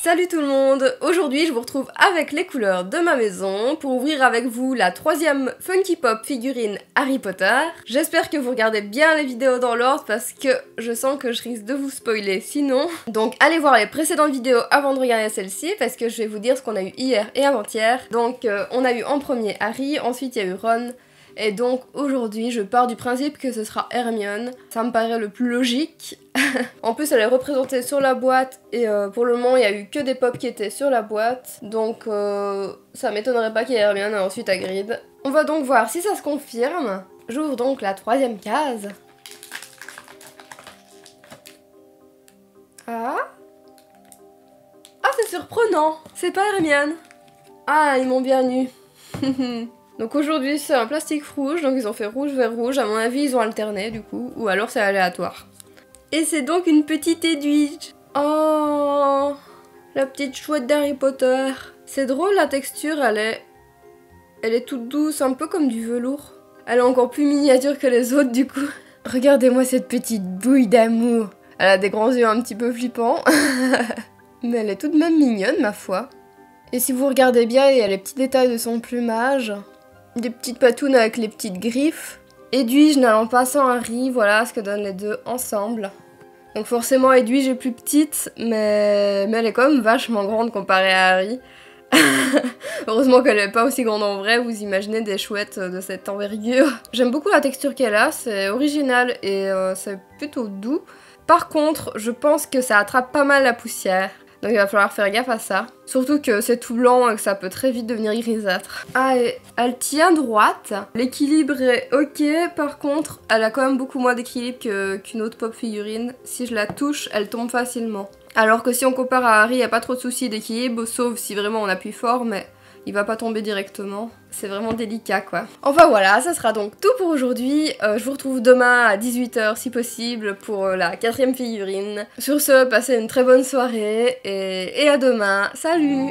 Salut tout le monde! Aujourd'hui je vous retrouve avec les couleurs de ma maison pour ouvrir avec vous la troisième Funky Pop figurine Harry Potter. J'espère que vous regardez bien les vidéos dans l'ordre parce que je sens que je risque de vous spoiler sinon. Donc allez voir les précédentes vidéos avant de regarder celle-ci parce que je vais vous dire ce qu'on a eu hier et avant-hier. Donc on a eu en premier Harry, ensuite il y a eu Ron. Et donc aujourd'hui je pars du principe que ce sera Hermione, ça me paraît le plus logique. En plus elle est représentée sur la boîte et pour le moment il y a eu que des pops qui étaient sur la boîte. Donc ça m'étonnerait pas qu'il y ait Hermione et ensuite Hagrid. On va donc voir si ça se confirme. J'ouvre donc la troisième case. Ah c'est surprenant, c'est pas Hermione. Ah ils m'ont bien eu. Donc aujourd'hui c'est un plastique rouge, donc ils ont fait rouge vers rouge, à mon avis ils ont alterné du coup, ou alors c'est aléatoire. Et c'est donc une petite Edwige. Oh, la petite chouette d'Harry Potter. C'est drôle la texture, elle est toute douce, un peu comme du velours. Elle est encore plus miniature que les autres du coup. Regardez-moi cette petite bouille d'amour. Elle a des grands yeux un petit peu flippants. Mais elle est tout de même mignonne ma foi. Et si vous regardez bien, il y a les petits détails de son plumage. Des petites patounes avec les petites griffes. Edwige n'allant pas sans Harry, voilà ce que donnent les deux ensemble. Donc forcément Edwige est plus petite, mais elle est quand même vachement grande comparée à Harry. Heureusement qu'elle n'est pas aussi grande en vrai, vous imaginez des chouettes de cette envergure. J'aime beaucoup la texture qu'elle a, c'est original et c'est plutôt doux. Par contre, je pense que ça attrape pas mal la poussière. Donc il va falloir faire gaffe à ça. Surtout que c'est tout blanc et que ça peut très vite devenir grisâtre. Ah, et elle tient droite. L'équilibre est ok. Par contre, elle a quand même beaucoup moins d'équilibre qu'une autre pop figurine. Si je la touche, elle tombe facilement. Alors que si on compare à Harry, il n'y a pas trop de soucis d'équilibre. Sauf si vraiment on appuie fort, mais il va pas tomber directement. C'est vraiment délicat quoi. Enfin voilà, ça sera donc tout pour aujourd'hui. Je vous retrouve demain à 18 h si possible pour la 4e figurine. Sur ce, passez une très bonne soirée et à demain. Salut!